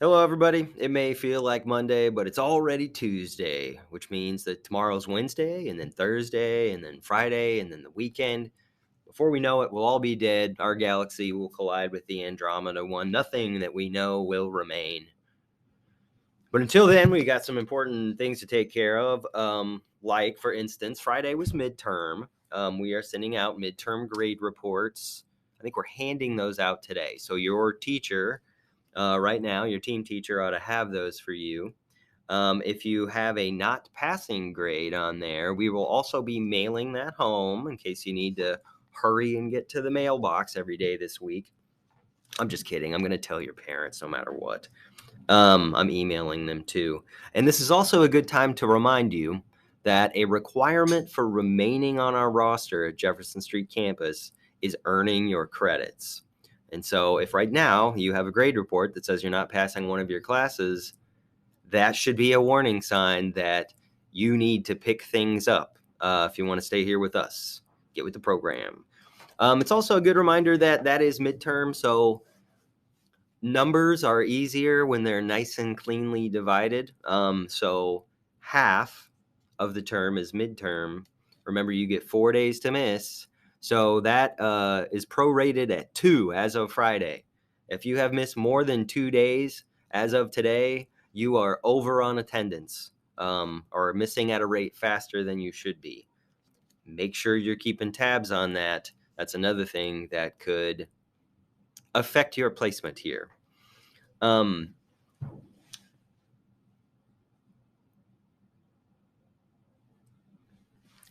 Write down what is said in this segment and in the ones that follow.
Hello, everybody. It may feel like Monday, but it's already Tuesday, which means that tomorrow's Wednesday, and then Thursday, and then Friday, and then the weekend. Before we know it, we'll all be dead. Our galaxy will collide with the Andromeda one. Nothing that we know will remain. But until then, we got some important things to take care of. Like, for instance, Friday was midterm. We are sending out midterm grade reports. I think we're handing those out today. So your teacher right now, your team teacher ought to have those for you. If you have a not passing grade on there, we will also be mailing that home in case you need to hurry and get to the mailbox every day this week. I'm just kidding. I'm going to tell your parents no matter what. I'm emailing them too. And this is also a good time to remind you that a requirement for remaining on our roster at Jefferson Street campus is earning your credits. And so if right now you have a grade report that says you're not passing one of your classes, that should be a warning sign that you need to pick things up if you want to stay here with us. Get with the program. It's also a good reminder that that is midterm, so numbers are easier when they're nice and cleanly divided. So half of the term is midterm. Remember, you get 4 days to miss. So that is prorated at 2 as of Friday. If you have missed more than 2 days as of today, you are over on attendance or missing at a rate faster than you should be. Make sure you're keeping tabs on that. That's another thing that could affect your placement here. Um,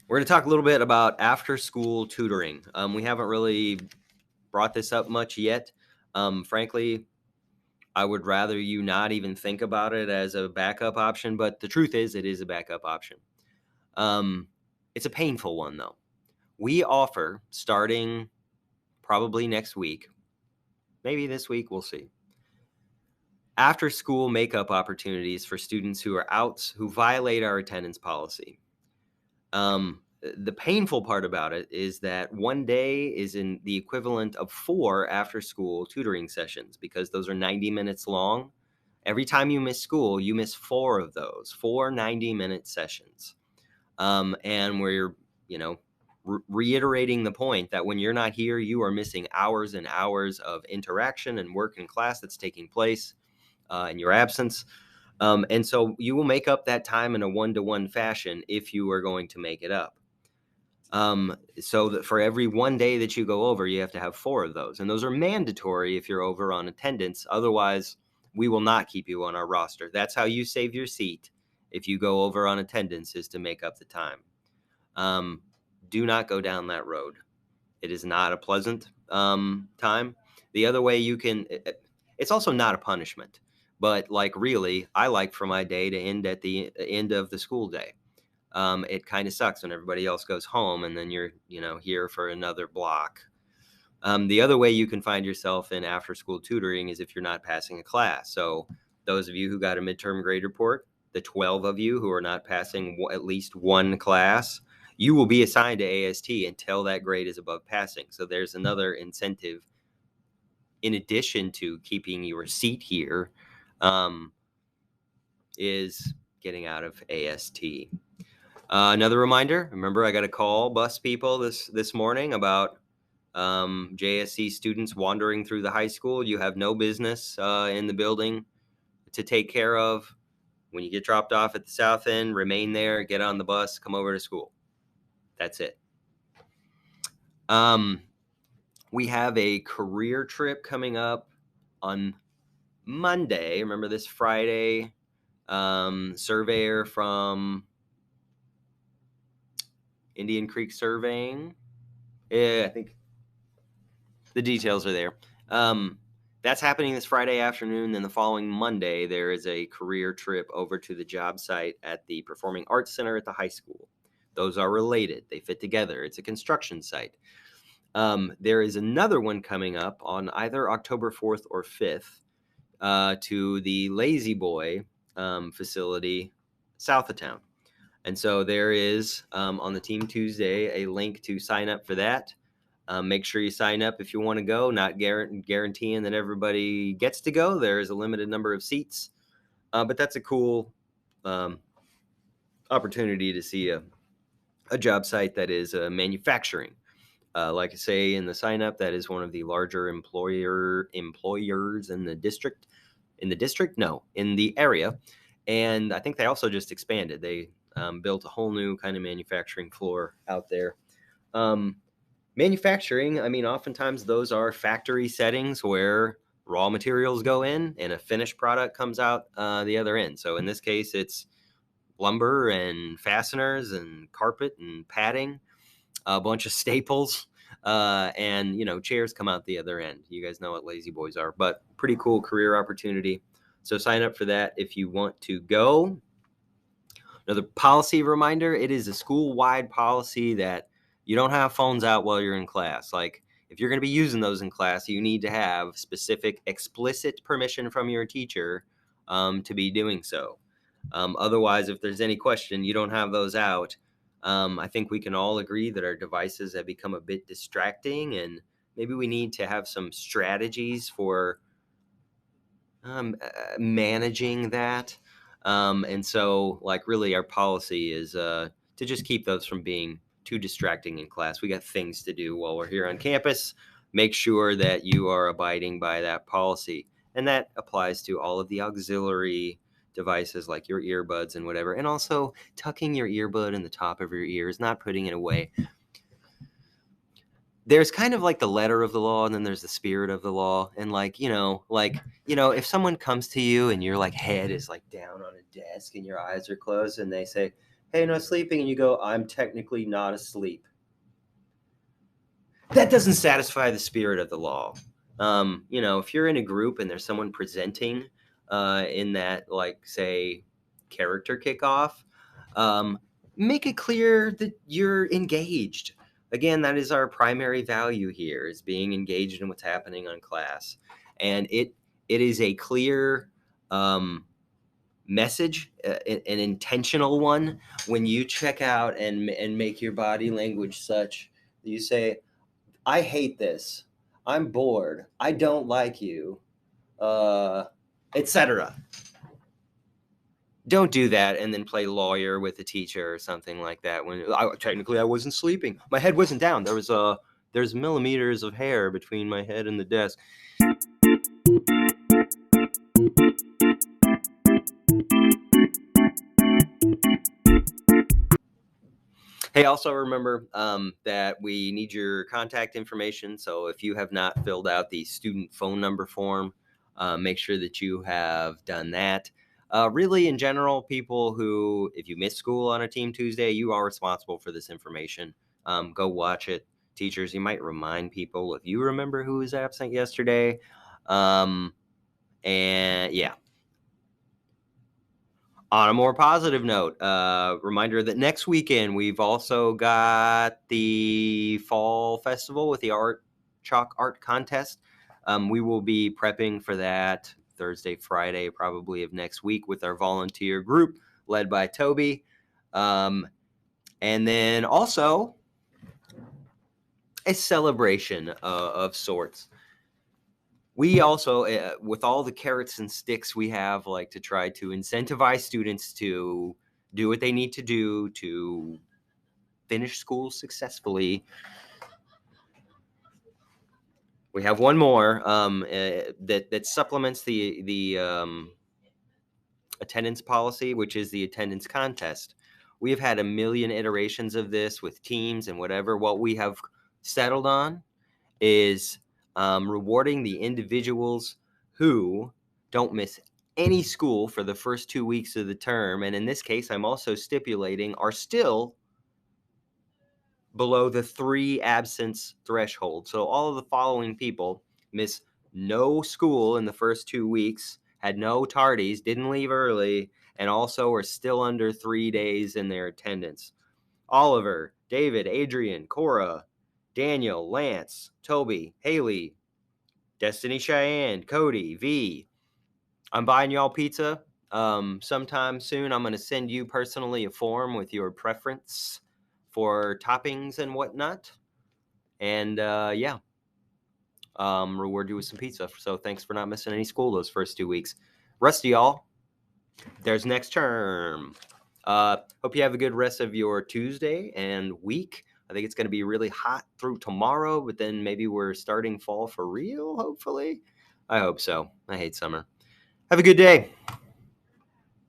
we're going to talk a little bit about after-school tutoring. We haven't really brought this up much yet. Frankly, I would rather you not even think about it as a backup option, but the truth is it is a backup option. It's a painful one, though. We offer, starting probably next week, maybe this week, we'll see, after-school makeup opportunities for students who are out, who violate our attendance policy. The painful part about it is that one day is in the equivalent of 4 after-school tutoring sessions because those are 90 minutes long. Every time you miss school, you miss 4 of those, 4 90-minute sessions. And we're, reiterating the point that when you're not here, you are missing hours and hours of interaction and work in class that's taking place in your absence. And so you will make up that time in a one-to-one fashion if you are going to make it up. So that for every one day that you go over, you have to have 4 of those. And those are mandatory if you're over on attendance. Otherwise, we will not keep you on our roster. That's how you save your seat if you go over on attendance, is to make up the time. Do not go down that road. It is not a pleasant time. The other way you can, it's also not a punishment. But like really, I like for my day to end at the end of the school day. It kind of sucks when everybody else goes home and then you're, here for another block. The other way you can find yourself in after-school tutoring is if you're not passing a class. So those of you who got a midterm grade report, the 12 of you who are not passing at least one class, you will be assigned to AST until that grade is above passing. So there's another incentive in addition to keeping your seat here, is getting out of AST. Another reminder, remember I got to call bus people this morning about JSC students wandering through the high school. You have no business in the building to take care of. When you get dropped off at the south end, remain there, get on the bus, come over to school. That's it. We have a career trip coming up on Monday. Remember this Friday, surveyor from Indian Creek Surveying. Yeah, I think the details are there. That's happening this Friday afternoon. Then the following Monday, there is a career trip over to the job site at the Performing Arts Center at the high school. Those are related. They fit together. It's a construction site. There is another one coming up on either October 4th or 5th to the Lazy Boy facility south of town. And so there is, on the Team Tuesday, a link to sign up for that. Make sure you sign up if you want to go. Not guaranteeing that everybody gets to go. There is a limited number of seats, but that's a cool opportunity to see a job site that is manufacturing. Like I say in the sign up, that is one of the larger employers in the district. No, in the area. And I think they also just expanded. They built a whole new kind of manufacturing floor out there. Manufacturing, I mean, oftentimes those are factory settings where raw materials go in and a finished product comes out the other end. So in this case, it's lumber and fasteners and carpet and padding, a bunch of staples, and chairs come out the other end. You guys know what lazy boys are, but pretty cool career opportunity. So sign up for that if you want to go. Another policy reminder: it is a school-wide policy that you don't have phones out while you're in class. Like, if you're going to be using those in class, you need to have specific, explicit permission from your teacher to be doing so. Otherwise, if there's any question, you don't have those out. I think we can all agree that our devices have become a bit distracting, and maybe we need to have some strategies for managing that. And so, like, really, our policy is to just keep those from being too distracting in class. We got things to do while we're here on campus. Make sure that you are abiding by that policy. And that applies to all of the auxiliary devices like your earbuds and whatever. And also tucking your earbud in the top of your ears, not putting it away. There's kind of like the letter of the law, and then there's the spirit of the law. And if someone comes to you and your like head is like down on a desk and your eyes are closed and they say, "Hey, no sleeping," and you go, "I'm technically not asleep." That doesn't satisfy the spirit of the law. If you're in a group and there's someone presenting in that, like, say, character kickoff, make it clear that you're engaged. Again, that is our primary value here, is being engaged in what's happening on class. And it is a clear message, an intentional one, when you check out and make your body language such that you say, "I hate this. I'm bored. I don't like you," etc. Don't do that and then play lawyer with the teacher or something like that. When technically I wasn't sleeping, my head wasn't down. There's millimeters of hair between my head and the desk. Hey, also remember that we need your contact information. So if you have not filled out the student phone number form, make sure that you have done that. Really, in general, people who, if you miss school on a Team Tuesday, you are responsible for this information. Go watch it. Teachers, you might remind people if you remember who was absent yesterday. And yeah. On a more positive note, reminder that next weekend we've also got the Fall Festival with the Chalk Art Contest. We will be prepping for that Thursday, Friday, probably of next week with our volunteer group led by Toby. And then also a celebration of sorts. We also, with all the carrots and sticks we have, like to try to incentivize students to do what they need to do to finish school successfully. We have one more that supplements the attendance policy, which is the attendance contest. We have had a million iterations of this with teams and whatever. What we have settled on is rewarding the individuals who don't miss any school for the first 2 weeks of the term. And in this case, I'm also stipulating are still below the 3 absence threshold. So all of the following people miss no school in the first 2 weeks, had no tardies, didn't leave early, and also are still under 3 days in their attendance. Oliver, David, Adrian, Cora, Daniel, Lance, Toby, Haley, Destiny, Cheyenne, Cody, V. I'm buying y'all pizza sometime soon. I'm going to send you personally a form with your preference for toppings and whatnot. and yeah, reward you with some pizza. So thanks for not missing any school those first 2 weeks. Rest of y'all, there's next term. Hope you have a good rest of your Tuesday and week. I think it's going to be really hot through tomorrow, but then maybe we're starting fall for real, hopefully. I hope so. I hate summer. Have a good day.